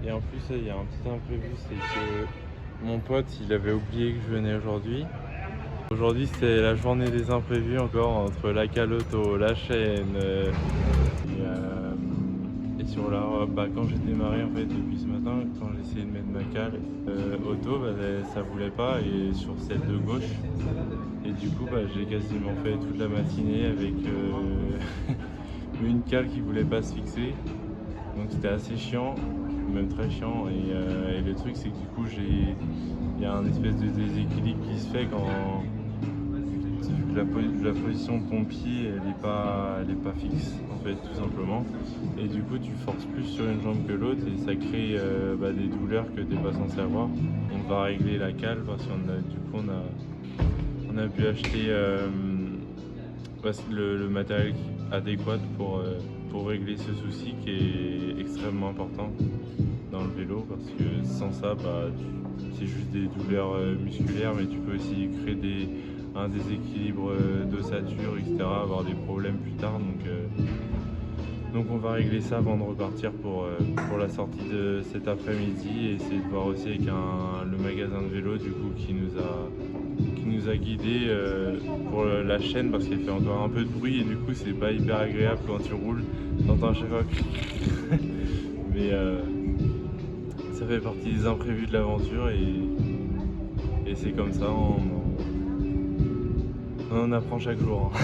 Et en plus, il y a un petit imprévu, c'est que mon pote, il avait oublié que je venais aujourd'hui. Aujourd'hui, c'est la journée des imprévus encore, entre la cale auto, la chaîne, et sur la quand j'ai démarré en fait depuis ce matin, quand j'ai essayé de mettre ma cale auto, ça voulait pas et sur celle de gauche. Et du coup, j'ai quasiment fait toute la matinée avec une cale qui voulait pas se fixer. Donc c'était assez chiant, même très chiant. Et le truc, c'est que du coup, il y a un espèce de déséquilibre qui se fait quand la position de ton pied, elle est pas fixe, en fait, tout simplement. Et du coup, tu forces plus sur une jambe que l'autre et ça crée des douleurs que tu n'es pas censé avoir. On va régler la cale parce on a pu acheter le matériel adéquat pour régler ce souci qui est extrêmement important dans le vélo parce que sans ça, c'est juste des douleurs musculaires, mais tu peux aussi créer un déséquilibre d'ossature, etc., avoir des problèmes plus tard. Donc on va régler ça avant de repartir pour la sortie de cet après-midi et essayer de voir aussi avec le magasin de vélo du coup qui nous a guidés pour la chaîne parce qu'elle fait encore un peu de bruit et du coup c'est pas hyper agréable quand tu roules, t'entends à chaque fois mais ça fait partie des imprévus de l'aventure et c'est comme ça, on en apprend chaque jour, hein.